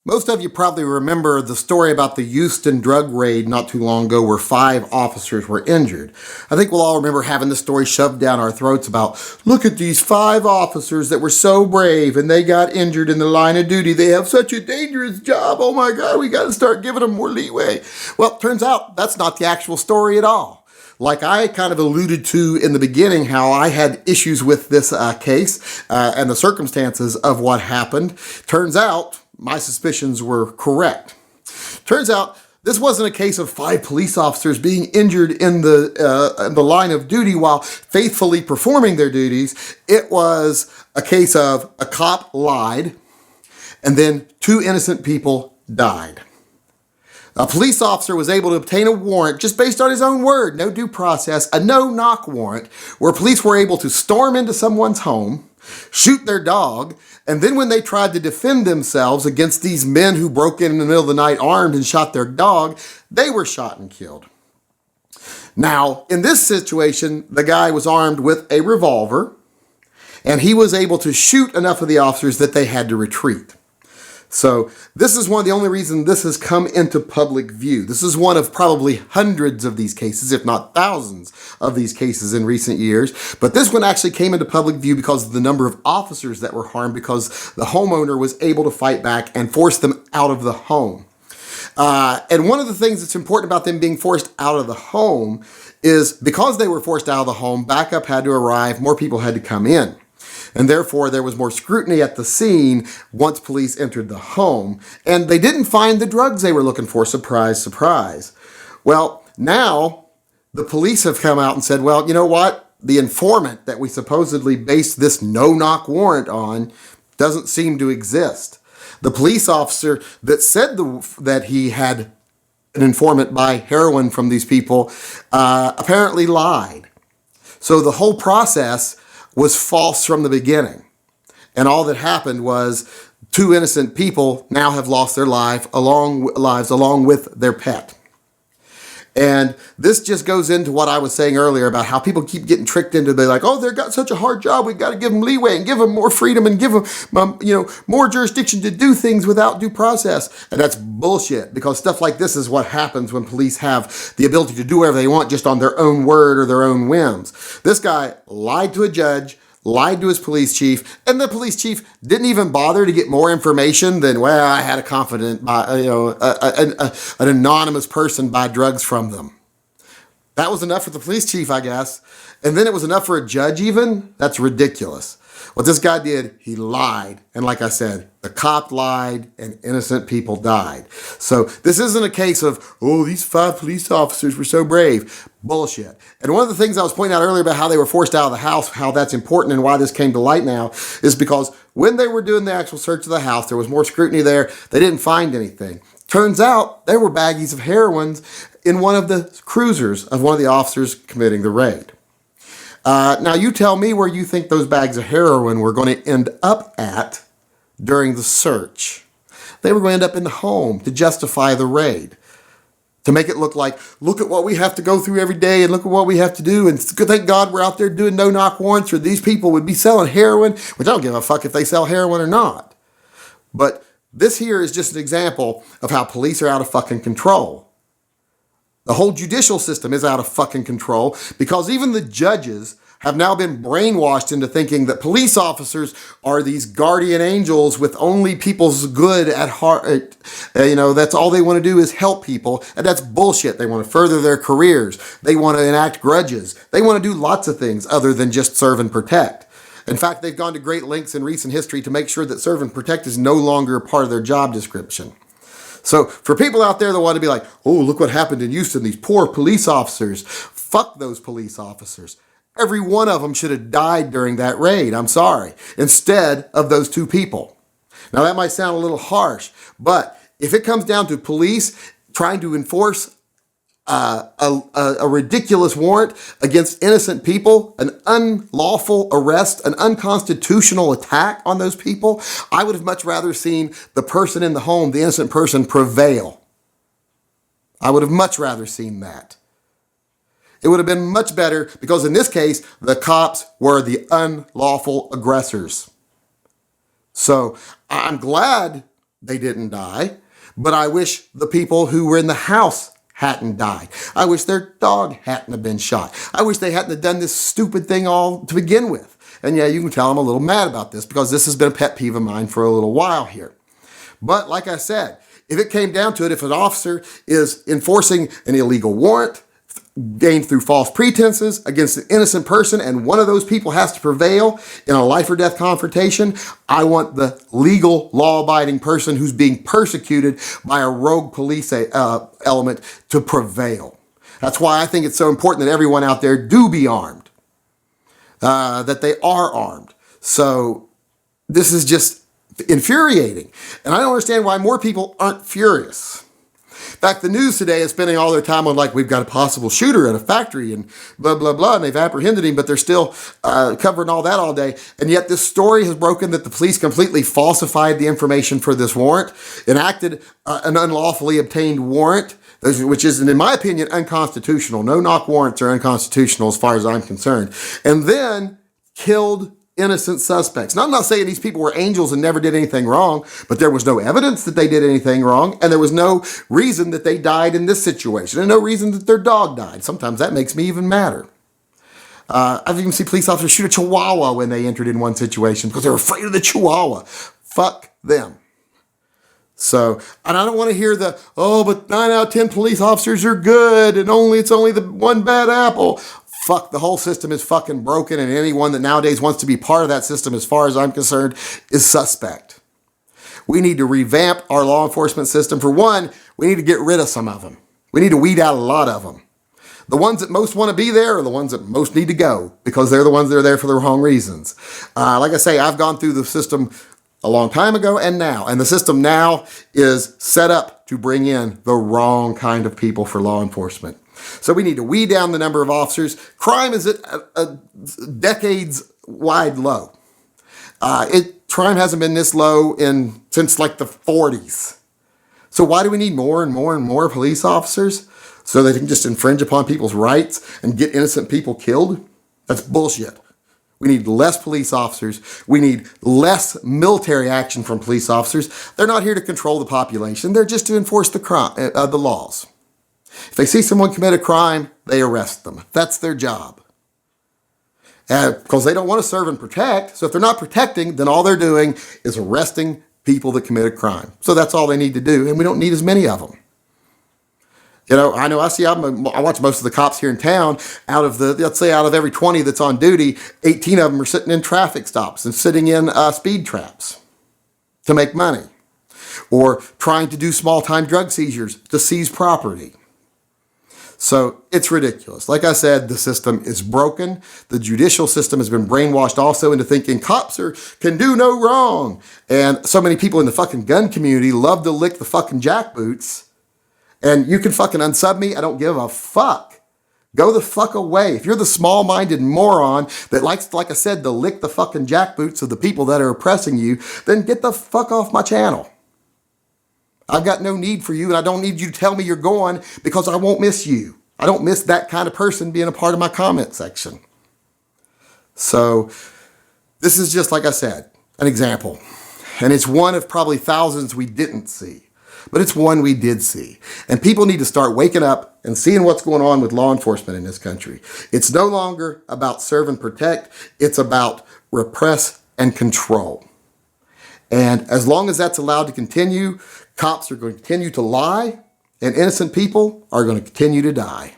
Most of you probably remember the story about the Houston drug raid not too long ago where 5 officers were injured. I think we'll all remember having the story shoved down our throats about, look at these 5 officers that were so brave and they got injured in the line of duty. They have such a dangerous job. Oh my God, we got to start giving them more leeway. Well, it turns out that's not the actual story at all. Like I kind of alluded to in the beginning, how I had issues with this case and the circumstances of what happened. Turns out my suspicions were correct. Turns out this wasn't a case of 5 police officers being injured in the line of duty while faithfully performing their duties. It was a case of a cop lied and then 2 innocent people died. A police officer was able to obtain a warrant just based on his own word, no due process, a no-knock warrant, where police were able to storm into someone's home, shoot their dog, and then when they tried to defend themselves against these men who broke in the middle of the night armed and shot their dog, they were shot and killed. Now, in this situation, the guy was armed with a revolver, and he was able to shoot enough of the officers that they had to retreat. So this is one of the only reasons this has come into public view. This is one of probably hundreds of these cases, if not thousands of these cases in recent years. But this one actually came into public view because of the number of officers that were harmed, because the homeowner was able to fight back and force them out of the home. And one of the things that's important about them being forced out of the home is because they were forced out of the home, backup had to arrive, more people had to come in. And therefore, there was more scrutiny at the scene once police entered the home. And they didn't find the drugs they were looking for. Surprise, surprise. Well, now the police have come out and said, well, you know what? The informant that we supposedly based this no-knock warrant on doesn't seem to exist. The police officer that said that he had an informant buy heroin from these people apparently lied. So the whole process was false from the beginning. And all that happened was 2 innocent people now have lost their lives along with their pet. And this just goes into what I was saying earlier about how people keep getting tricked into, they're like, oh, they've got such a hard job, we've got to give them leeway and give them more freedom and give them more jurisdiction to do things without due process. And that's bullshit, because stuff like this is what happens when police have the ability to do whatever they want just on their own word or their own whims. This guy lied to a judge, lied to his police chief, and the police chief didn't even bother to get more information than, well, I had a confidant, an anonymous person buy drugs from them. That was enough for the police chief, I guess. And then it was enough for a judge even? That's ridiculous. What this guy did, he lied. And like I said, the cop lied and innocent people died. So this isn't a case of, oh, these 5 police officers were so brave. Bullshit. And one of the things I was pointing out earlier about how they were forced out of the house, how that's important and why this came to light now, is because when they were doing the actual search of the house, there was more scrutiny there. They didn't find anything. Turns out there were baggies of heroin in one of the cruisers of one of the officers committing the raid. Now you tell me where you think those bags of heroin were going to end up at during the search. They were going to end up in the home to justify the raid, to make it look like, look at what we have to go through every day and look at what we have to do. And thank God we're out there doing no-knock warrants, or these people would be selling heroin, which I don't give a fuck if they sell heroin or not. But this here is just an example of how police are out of fucking control. The whole judicial system is out of fucking control because even the judges have now been brainwashed into thinking that police officers are these guardian angels with only people's good at heart. That's all they want to do is help people. And that's bullshit. They want to further their careers. They want to enact grudges. They want to do lots of things other than just serve and protect. In fact, they've gone to great lengths in recent history to make sure that serve and protect is no longer a part of their job description. So for people out there that want to be like, oh, look what happened in Houston, these poor police officers. Fuck those police officers. Every one of them should have died during that raid, I'm sorry, instead of those 2 people. Now that might sound a little harsh, but if it comes down to police trying to enforce a ridiculous warrant against innocent people, an unlawful arrest, an unconstitutional attack on those people, I would have much rather seen the person in the home, the innocent person, prevail. I would have much rather seen that. It would have been much better because in this case, the cops were the unlawful aggressors. So I'm glad they didn't die, but I wish the people who were in the house hadn't died. I wish their dog hadn't have been shot. I wish they hadn't have done this stupid thing all to begin with. And yeah, you can tell I'm a little mad about this because this has been a pet peeve of mine for a little while here. But like I said, if it came down to it, if an officer is enforcing an illegal warrant gained through false pretenses against an innocent person and one of those people has to prevail in a life or death confrontation, I want the legal law-abiding person who's being persecuted by a rogue police element to prevail. That's why I think it's so important that everyone out there do be armed, that they are armed. So this is just infuriating. And I don't understand why more people aren't furious. In fact, the news today is spending all their time on like, we've got a possible shooter at a factory and blah, blah, blah, and they've apprehended him, but they're still covering all that all day. And yet this story has broken that the police completely falsified the information for this warrant, enacted an unlawfully obtained warrant, which is, in my opinion, unconstitutional. No-knock warrants are unconstitutional as far as I'm concerned. And then killed innocent suspects. Now, I'm not saying these people were angels and never did anything wrong, but there was no evidence that they did anything wrong, and there was no reason that they died in this situation, and no reason that their dog died. Sometimes that makes me even madder. I've even seen police officers shoot a chihuahua when they entered in one situation because they were afraid of the chihuahua. Fuck them. So, and I don't want to hear the, oh, but 9 out of 10 police officers are good, and it's only the one bad apple. Fuck, the whole system is fucking broken, and anyone that nowadays wants to be part of that system, as far as I'm concerned, is suspect. We need to revamp our law enforcement system. For one, we need to get rid of some of them. We need to weed out a lot of them. The ones that most want to be there are the ones that most need to go because they're the ones that are there for the wrong reasons. Like I say, I've gone through the system a long time ago and now, and the system now is set up to bring in the wrong kind of people for law enforcement. So we need to weed down the number of officers. Crime is at a decades-wide low. Crime hasn't been this low since like the 40s. So why do we need more and more and more police officers? So they can just infringe upon people's rights and get innocent people killed? That's bullshit. We need less police officers. We need less military action from police officers. They're not here to control the population. They're just to enforce the laws. If they see someone commit a crime, they arrest them. That's their job. Because they don't want to serve and protect. So if they're not protecting, then all they're doing is arresting people that commit a crime. So that's all they need to do, and we don't need as many of them. You know, I watch most of the cops here in town. Let's say out of every 20 that's on duty, 18 of them are sitting in traffic stops and sitting in speed traps to make money, or trying to do small-time drug seizures to seize property. So it's ridiculous. Like I said, the system is broken. The judicial system has been brainwashed also into thinking cops can do no wrong. And so many people in the fucking gun community love to lick the fucking jackboots. And you can fucking unsub me. I don't give a fuck. Go the fuck away. If you're the small-minded moron that likes, like I said, to lick the fucking jackboots of the people that are oppressing you, then get the fuck off my channel. I've got no need for you, and I don't need you to tell me you're going because I won't miss you. I don't miss that kind of person being a part of my comment section. So this is just, like I said, an example. And it's one of probably thousands we didn't see. But it's one we did see. And people need to start waking up and seeing what's going on with law enforcement in this country. It's no longer about serve and protect. It's about repress and control. And as long as that's allowed to continue, cops are going to continue to lie, and innocent people are going to continue to die.